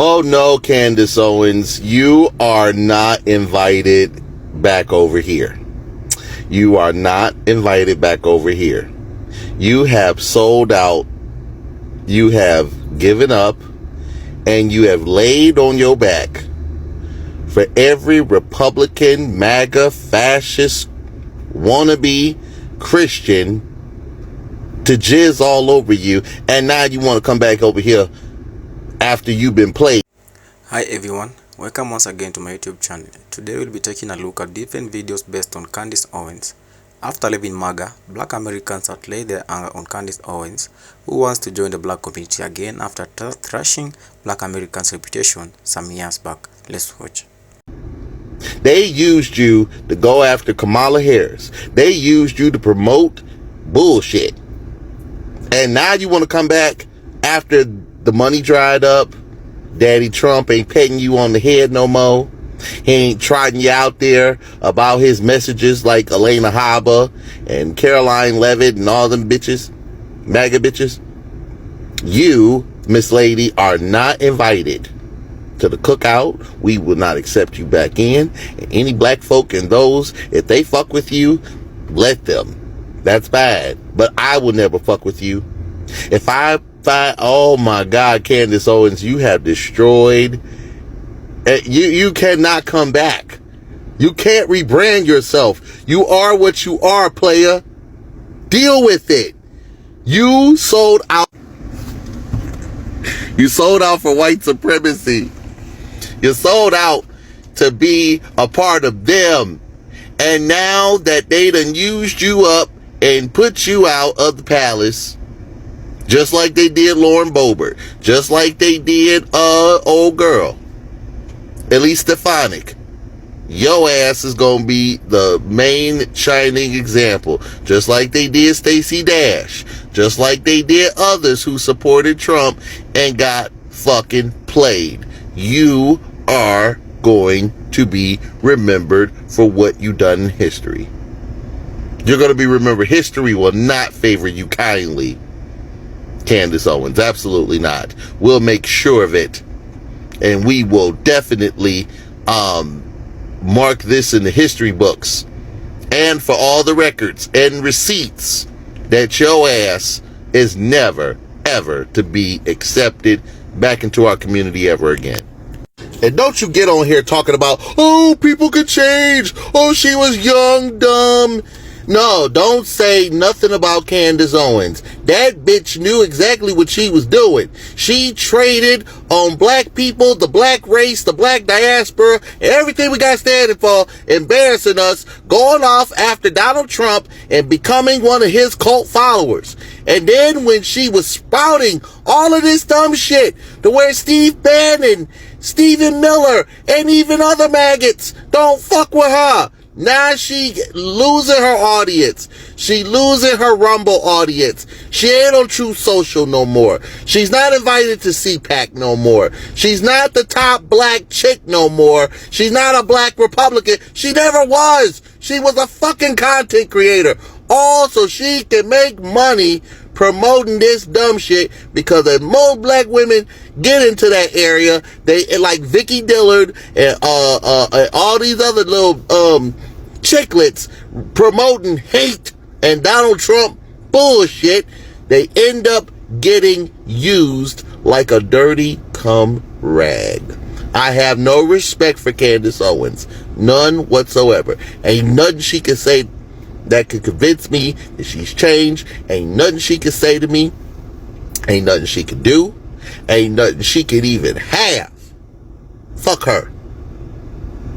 Oh no, Candice Owens, you are not invited back over here. You are not invited back over here. You have sold out, you have given up, and you have laid on your back for every Republican, MAGA, fascist, wannabe Christian to jizz all over you, and now you want to come back over here after you've been played. Hi everyone, welcome once again to my YouTube channel. Today we'll be taking a look at different videos based on Candice Owens. After leaving MAGA, Black Americans have laid their anger on Candice Owens, who wants to join the Black community again after thrashing Black Americans' reputation some years back. Let's watch. They used you to go after Kamala Harris. They used you to promote bullshit. And now you want to come back after the money dried up. Daddy Trump ain't petting you on the head no more. He ain't trotting you out there about his messages like Elena Haba and Caroline Levitt and all them bitches, MAGA bitches. You, Miss Lady, are not invited to the cookout. We will not accept you back in. And any black folk and those, if they fuck with you, let them. That's bad. But I will never fuck with you. If I find, oh my God, Candice Owens, you have destroyed. You cannot come back. You can't rebrand yourself. You are what you are, player. Deal with it. You sold out. You sold out for white supremacy. You sold out to be a part of them. And now that they done used you up and put you out of the palace, just like they did Lauren Boebert, just like they did old girl, Elise Stefanik, your ass is gonna be the main shining example, just like they did Stacey Dash, just like they did others who supported Trump and got fucking played. You are going to be remembered for what you done in history. You're going to be remembered. History will not favor you kindly, Candice Owens. Absolutely not. We'll make sure of it. And we will definitely mark this in the history books. And for all the records and receipts that your ass is never, ever to be accepted back into our community ever again. And don't you get on here talking about, oh, people could change. Oh, she was young, dumb. No, don't say nothing about Candice Owens. That bitch knew exactly what she was doing. She traded on black people, the black race, the black diaspora, everything we got standing for, embarrassing us, going off after Donald Trump and becoming one of his cult followers. And then when she was spouting all of this dumb shit to where Steve Bannon, Stephen Miller, and even other maggots don't fuck with her. Now she losing her audience. She losing her Rumble audience. She ain't on Truth Social no more. She's not invited to CPAC no more. She's not the top black chick no more. She's not a black Republican. She never was. She was a fucking content creator. All so she can make money promoting this dumb shit, because if more black women get into that area, they like Vicky Dillard and all these other little chicklets promoting hate and Donald Trump bullshit, they end up getting used like a dirty cum rag. I have no respect for Candice Owens, none whatsoever. Ain't nothing she can say that could convince me that she's changed. Ain't nothing she can say to me. Ain't nothing she can do. Ain't nothing she can even have. Fuck her.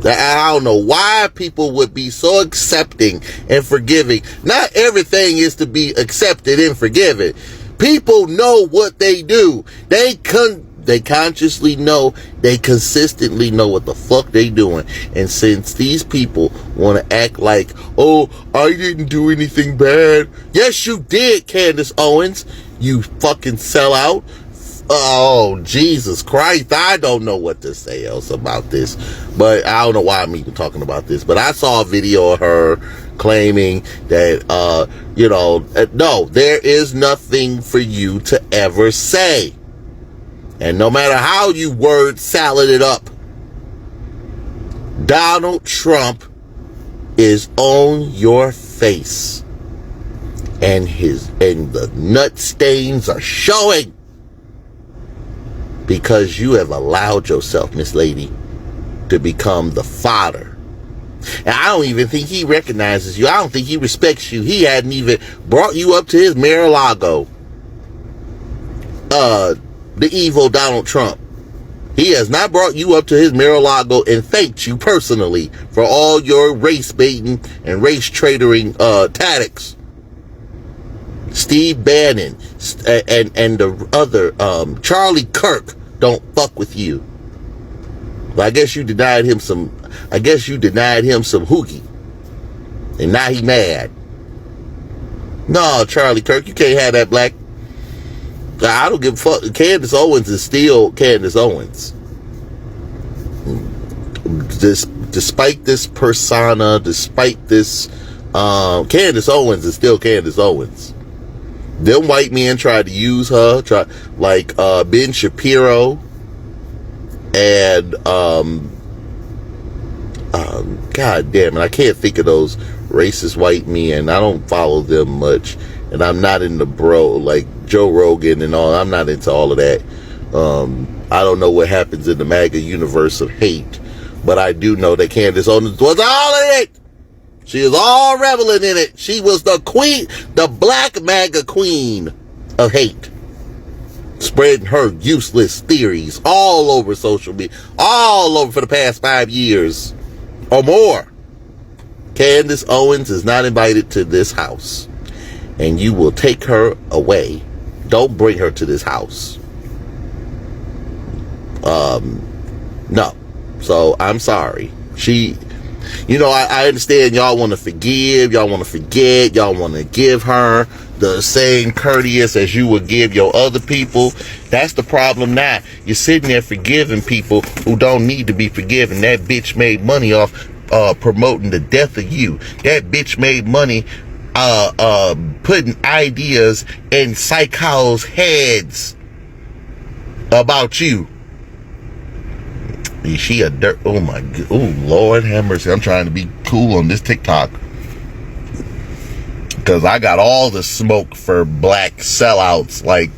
I don't know why people would be so accepting and forgiving. Not everything is to be accepted and forgiven. People know what they do. They consciously know, they consistently know what the fuck they doing. And since these people want to act like, oh, I didn't do anything bad. Yes, you did, Candice Owens. You fucking sellout. Oh, Jesus Christ. I don't know what to say else about this. But I don't know why I'm even talking about this. But I saw a video of her claiming that, no, there is nothing for you to ever say. And no matter how you word salad it up, Donald Trump is on your face. And the nut stains are showing. Because you have allowed yourself, Miss Lady, to become the fodder. And I don't even think he recognizes you. I don't think he respects you. He hadn't even brought you up to his Mar-a-Lago. The evil Donald Trump. He has not brought you up to his Mar-a-Lago and thanked you personally for all your race baiting and race traitoring tactics. Steve Bannon and the other Charlie Kirk don't fuck with you. Well, I guess you denied him some hoogie. And now he mad. No, Charlie Kirk, you can't have that black. I don't give a fuck. Candice Owens is still Candice Owens. Despite this persona, despite this, Candice Owens is still Candice Owens. Them white men tried to use her, like Ben Shapiro and God damn it, I can't think of those racist white men. I don't follow them much, and I'm not into like Joe Rogan and all. I'm not into all of that. I don't know what happens in the MAGA universe of hate, but I do know that Candice Owens was all in it. She is all reveling in it. She was the queen, the black MAGA queen of hate. Spreading her useless theories all over social media, all over for the past 5 years or more. Candice Owens is not invited to this house. And you will take her away. Don't bring her to this house. No. So, I'm sorry. I understand y'all want to forgive, y'all want to forget, y'all want to give her the same courteous as you would give your other people. That's the problem now. You're sitting there forgiving people who don't need to be forgiven. That bitch made money off promoting the death of you. That bitch made money putting ideas in psychos' heads about you. Is she a dirt? Oh my God. Oh Lord have mercy. I'm trying to be cool on this TikTok, because I got all the smoke for black sellouts like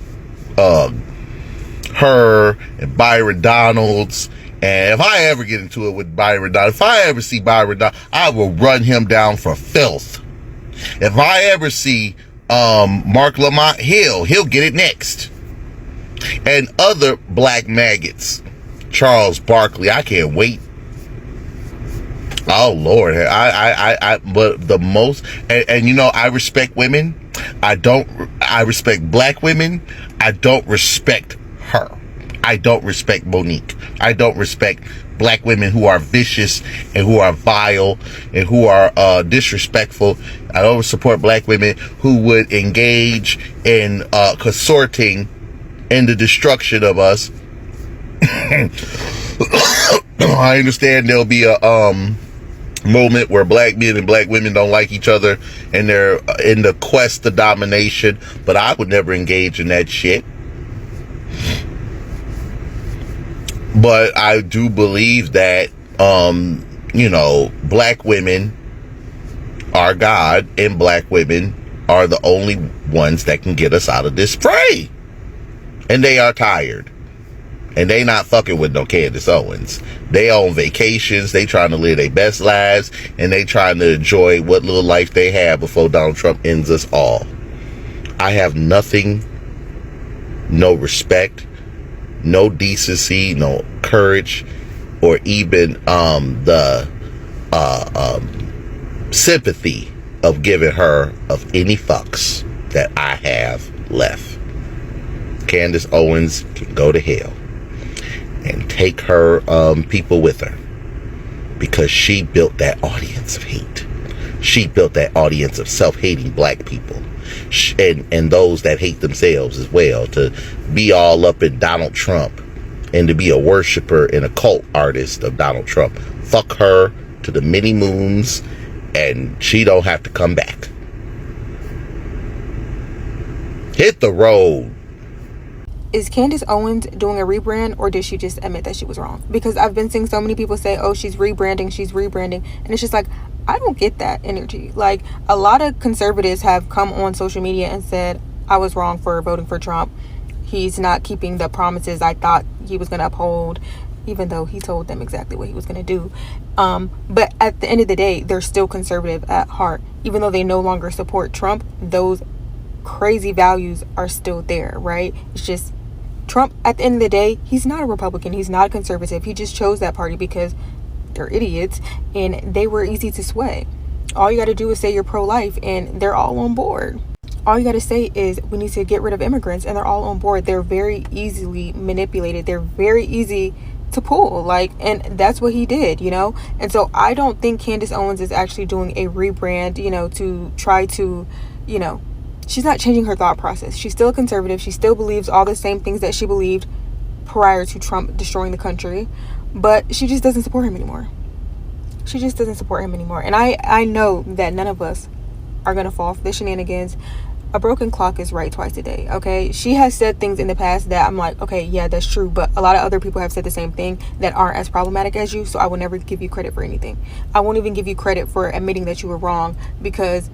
her and Byron Donalds. And if I ever get into it with Byron Donalds, if I ever see Byron Donalds, I will run him down for filth. If I ever see Mark Lamont Hill, he'll get it next. And other black maggots. Charles Barkley, I can't wait. Oh Lord, but the most, and I respect women. I respect black women. I don't respect her. I don't respect Monique. I don't respect black women who are vicious and who are vile and who are disrespectful. I don't support black women who would engage in consorting in the destruction of us. I understand there'll be a moment where black men and black women don't like each other and they're in the quest to domination, but I would never engage in that shit. But I do believe that black women are God, and black women are the only ones that can get us out of this fray. And they are tired. And they not fucking with no Candice Owens. They on vacations. They trying to live their best lives. And they trying to enjoy what little life they have before Donald Trump ends us all. I have nothing, no respect, no decency, no courage, or even the sympathy of giving her of any fucks that I have left. Candice Owens can go to hell. And take her people with her, because she built that audience of hate. She built that audience of self-hating black people, and those that hate themselves as well, to be all up in Donald Trump and to be a worshiper and a cult artist of Donald Trump. Fuck her to the many moons, and she don't have to come back. Hit the road. is Candice Owens doing a rebrand, or did she just admit that she was wrong? Because I've been seeing so many people say, oh, she's rebranding. And it's just like, I don't get that energy. Like, a lot of conservatives have come on social media and said, I was wrong for voting for Trump. He's not keeping the promises I thought he was going to uphold, even though he told them exactly what he was going to do. But at the end of the day, they're still conservative at heart. Even though they no longer support Trump, those crazy values are still there, right? It's just Trump, at the end of the day, he's not a Republican. He's not a conservative. He just chose that party because they're idiots and they were easy to sway. All you got to do is say you're pro-life and they're all on board. All you got to say is we need to get rid of immigrants and they're all on board. They're very easily manipulated. They're very easy to pull, like, and that's what he did, you know. And so I don't think Candice Owens is actually doing a rebrand, you know, to try to, you know, she's not changing her thought process. She's still a conservative. She still believes all the same things that she believed prior to Trump destroying the country, but she just doesn't support him anymore. She just doesn't support him anymore. And I know that none of us are gonna fall for the shenanigans. A broken clock is right twice a day, okay? She has said things in the past that I'm like, okay, yeah, that's true, but a lot of other people have said the same thing that aren't as problematic as you, so I will never give you credit for anything. I won't even give you credit for admitting that you were wrong, because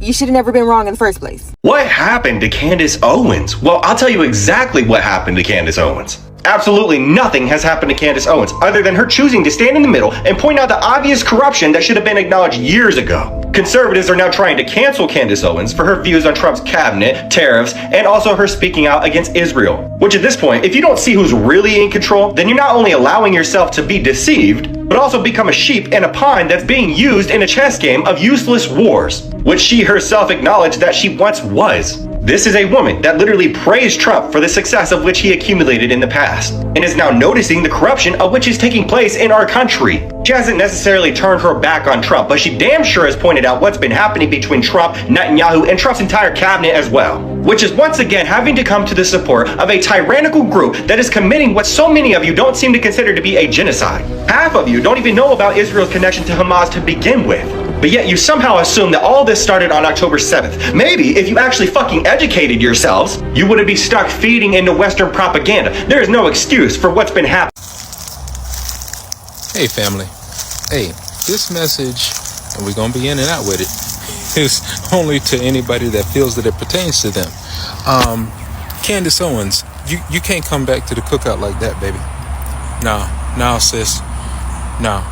you should have never been wrong in the first place. What happened to Candice Owens? Well, I'll tell you exactly what happened to Candice Owens. Absolutely nothing has happened to Candice Owens other than her choosing to stand in the middle and point out the obvious corruption that should have been acknowledged years ago. Conservatives are now trying to cancel Candice Owens for her views on Trump's cabinet, tariffs, and also her speaking out against Israel. Which at this point, if you don't see who's really in control, then you're not only allowing yourself to be deceived, but also become a sheep and a pawn that's being used in a chess game of useless wars, which she herself acknowledged that she once was. This is a woman that literally praised Trump for the success of which he accumulated in the past, and is now noticing the corruption of which is taking place in our country. She hasn't necessarily turned her back on Trump, but she damn sure has pointed out what's been happening between Trump, Netanyahu, and Trump's entire cabinet as well, which is once again having to come to the support of a tyrannical group that is committing what so many of you don't seem to consider to be a genocide. Half of you don't even know about Israel's connection to Hamas to begin with. But yet you somehow assume that all this started on October 7th. Maybe if you actually fucking educated yourselves, you wouldn't be stuck feeding into Western propaganda. There is no excuse for what's been happening. Hey family, hey, this message, and we're gonna be in and out with it, is only to anybody that feels that it pertains to them. Candice Owens, you can't come back to the cookout like that, baby. Nah, sis. Nah.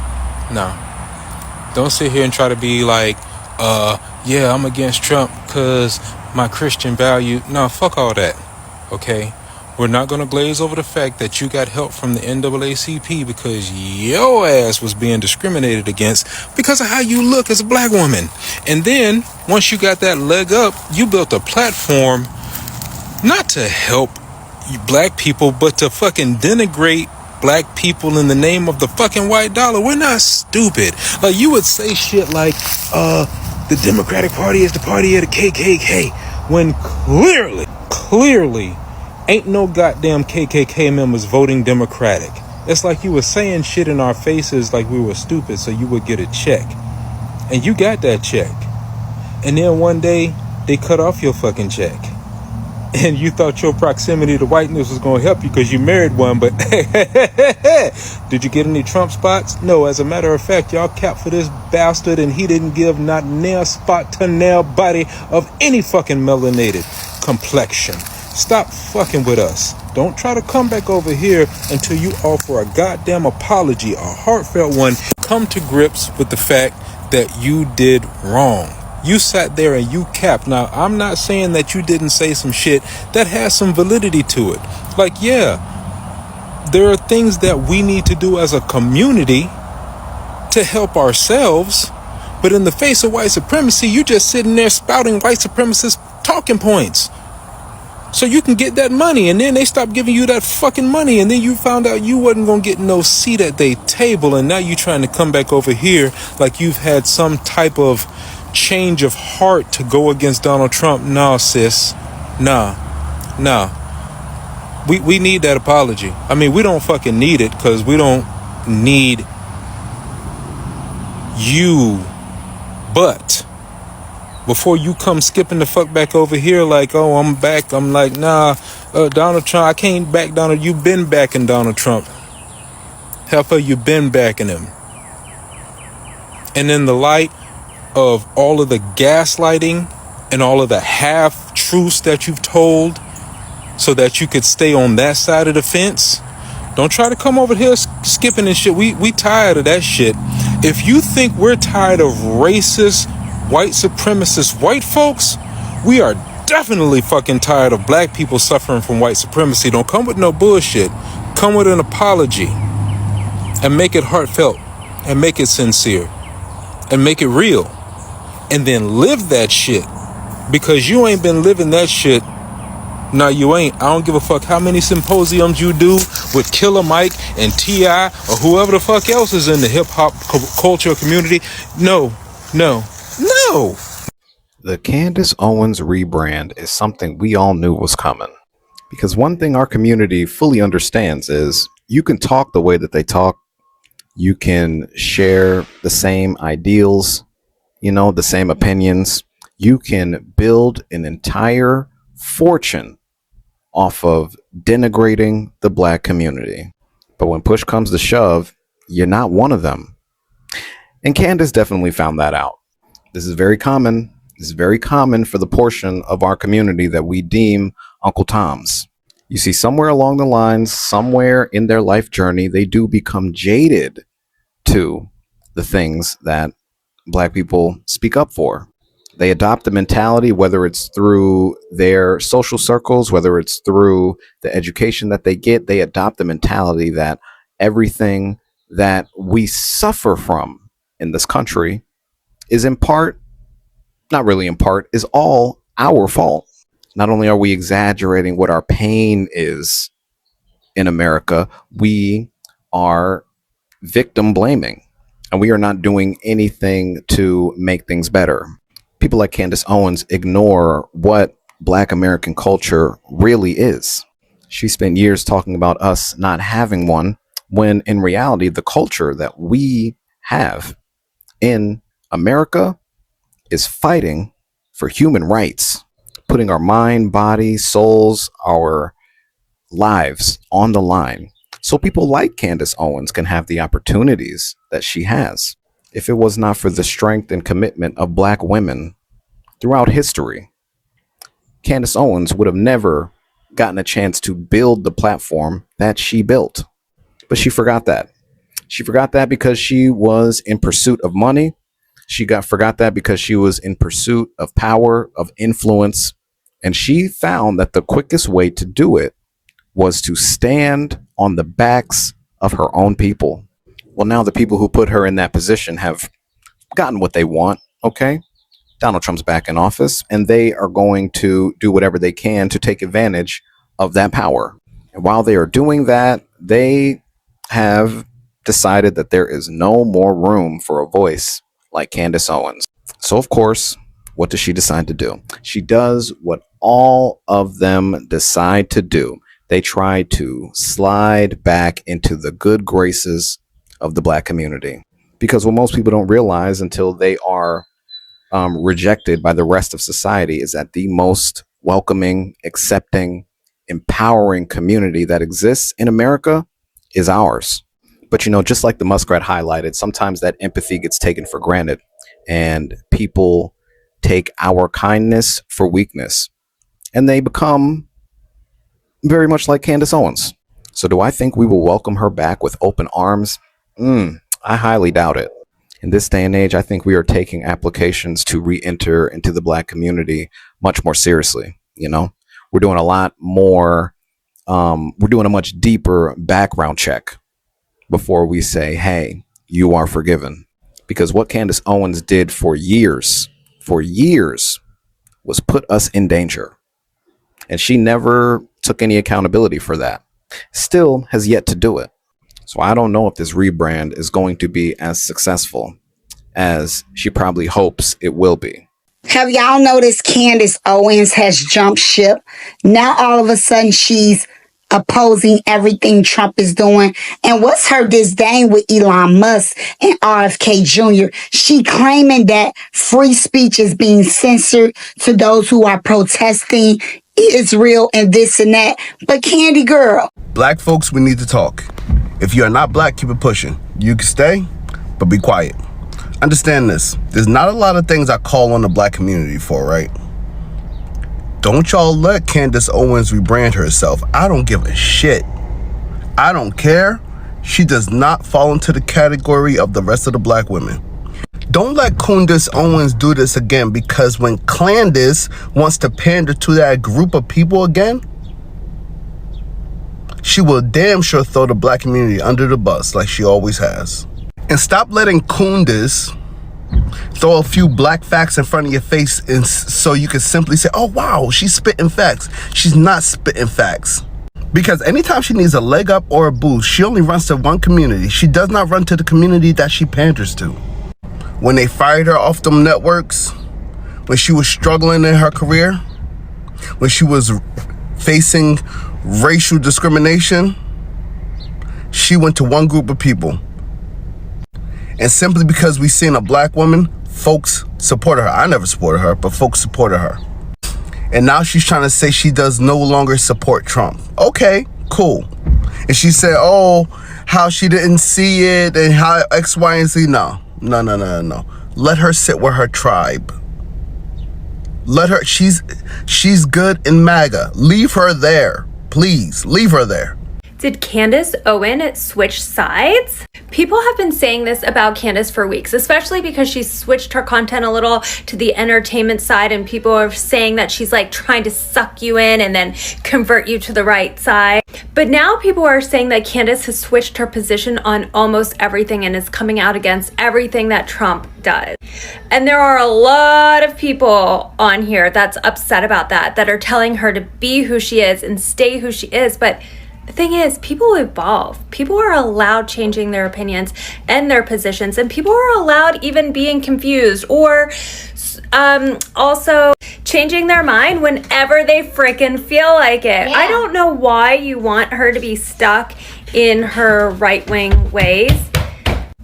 Don't sit here and try to be like, yeah, I'm against Trump because my Christian value. No, fuck all that, okay? We're not going to glaze over the fact that you got help from the NAACP because your ass was being discriminated against because of how you look as a black woman. And then, once you got that leg up, you built a platform not to help you black people, but to fucking denigrate black people in the name of the fucking white dollar. We're not stupid. Like, you would say shit like, the Democratic Party is the party of the KKK, when clearly ain't no goddamn KKK members voting Democratic. It's like you were saying shit in our faces like we were stupid so you would get a check. And you got that check. And then one day, they cut off your fucking check. And you thought your proximity to whiteness was going to help you because you married one, but did you get any Trump spots? No, as a matter of fact, y'all capped for this bastard and he didn't give not nail spot to nail body of any fucking melanated complexion. Stop fucking with us. Don't try to come back over here until you offer a goddamn apology, a heartfelt one. Come to grips with the fact that you did wrong. You sat there and you capped. Now, I'm not saying that you didn't say some shit that has some validity to it. Like, yeah, there are things that we need to do as a community to help ourselves. But in the face of white supremacy, you just sitting there spouting white supremacist talking points so you can get that money. And then they stop giving you that fucking money. And then you found out you wasn't going to get no seat at their table. And now you trying to come back over here like you've had some type of change of heart to go against Donald Trump. Nah, sis. Nah. We need that apology. I mean, we don't fucking need it because we don't need you. But before you come skipping the fuck back over here like, oh, I'm back, I'm like, nah, Donald Trump, I can't back Donald. You've been backing Donald Trump. Heifer, you've been backing him. And in the light of all of the gaslighting and all of the half-truths that you've told so that you could stay on that side of the fence, don't try to come over here skipping and shit. We tired of that shit. If you think we're tired of racist, white supremacist white folks, we are definitely fucking tired of black people suffering from white supremacy. Don't come with no bullshit. Come with an apology and make it heartfelt and make it sincere and make it real, and then live that shit, because you ain't been living that shit. No, you ain't. I don't give a fuck how many symposiums you do with Killer Mike and T.I. or whoever the fuck else is in the hip-hop culture community. No. The Candice Owens rebrand is something we all knew was coming. Because one thing our community fully understands is you can talk the way that they talk. You can share the same ideals, the same opinions. You can build an entire fortune off of denigrating the black community. But when push comes to shove, you're not one of them. And Candice definitely found that out. This is very common. This is very common for the portion of our community that we deem Uncle Toms. You see, somewhere along the lines, somewhere in their life journey, they do become jaded to the things that black people speak up for. They adopt the mentality, whether it's through their social circles, whether it's through the education that they get, they adopt the mentality that everything that we suffer from in this country is in part, not really in part, is all our fault. Not only are we exaggerating what our pain is in America, we are victim blaming, and we are not doing anything to make things better. People like Candice Owens ignore what Black American culture really is. She spent years talking about us not having one, when in reality, the culture that we have in America is fighting for human rights, putting our mind, body, souls, our lives on the line, so people like Candice Owens can have the opportunities that she has. If it was not for the strength and commitment of black women throughout history, Candice Owens would have never gotten a chance to build the platform that she built. But she forgot that. She forgot that because she was in pursuit of money. She forgot that because she was in pursuit of power, of influence. And she found that the quickest way to do it was to stand on the backs of her own people. Well, now the people who put her in that position have gotten what they want, okay? Donald Trump's back in office, and they are going to do whatever they can to take advantage of that power. And while they are doing that, they have decided that there is no more room for a voice like Candice Owens. So, of course, what does she decide to do? She does what all of them decide to do. They try to slide back into the good graces of the black community. Because what most people don't realize until they are rejected by the rest of society is that the most welcoming, accepting, empowering community that exists in America is ours. But, just like the Muskrat highlighted, sometimes that empathy gets taken for granted, and people take our kindness for weakness, and they become very much like Candice Owens. So do I think we will welcome her back with open arms? I highly doubt it. In this day and age, I think we are taking applications to re-enter into the black community much more seriously. We're doing a lot more. We're doing a much deeper background check before we say, hey, you are forgiven. Because what Candice Owens did for years, was put us in danger. And she never took any accountability for that. Still has yet to do it. So I don't know if this rebrand is going to be as successful as she probably hopes it will be. Have y'all noticed Candice Owens has jumped ship? Now all of a sudden she's opposing everything Trump is doing. And what's her disdain with Elon Musk and RFK Jr.? She claiming that free speech is being censored to those who are protesting is real and this and that. But Candy girl, Black folks, we need to talk. If you are not black, keep it pushing. You can stay, but be quiet. Understand this. There's not a lot of things I call on the black community for, right? Don't y'all let Candice Owens rebrand herself. I don't give a shit. I don't care. She does not fall into the category of the rest of the black women. Don't let Candice Owens do this again, because when Candice wants to pander to that group of people again, she will damn sure throw the black community under the bus like she always has. And stop letting Candice throw a few black facts in front of your face and so you can simply say, oh wow, she's spitting facts. She's not spitting facts. Because anytime she needs a leg up or a boost, she only runs to one community. She does not run to the community that she panders to. When they fired her off them networks, when she was struggling in her career, when she was facing racial discrimination, she went to one group of people. And simply because we seen a black woman, folks supported her. I never supported her, but folks supported her. And now she's trying to say she does no longer support Trump. Okay, cool. And she said, oh, how she didn't see it and how X, Y, and Z. No. Let her sit with her tribe. Let her, she's good in MAGA. Leave her there. Please, leave her there. Did Candice Owens switch sides? People have been saying this about Candice for weeks, especially because she's switched her content a little to the entertainment side, and people are saying that she's like trying to suck you in and then convert you to the right side. But now people are saying that Candice has switched her position on almost everything and is coming out against everything that Trump does. And there are a lot of people on here that's upset about that are telling her to be who she is and stay who she is. But the thing is, people evolve. People are allowed changing their opinions and their positions, and people are allowed even being confused or also changing their mind whenever they freaking feel like it. Yeah. I don't know why you want her to be stuck in her right-wing ways.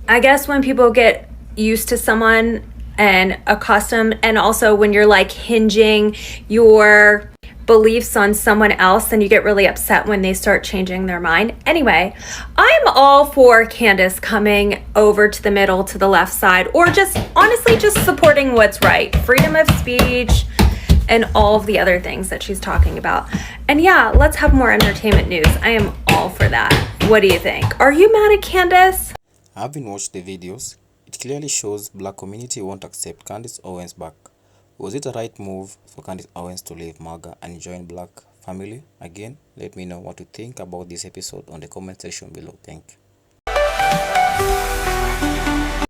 I guess when people get used to someone and accustomed, and also when you're like hinging your beliefs on someone else, and you get really upset when they start changing their mind. Anyway, I'm all for Candice coming over to the middle, to the left side, or just honestly just supporting what's right. Freedom of speech and all of the other things that she's talking about. And yeah, let's have more entertainment news. I am all for that. What do you think? Are you mad at Candice? Having watched the videos, it clearly shows black community won't accept Candice Owens back. Was it the right move for Candice Owens to leave MAGA and join black family again? Let me know what you think about this episode on the comment section below. Thank you.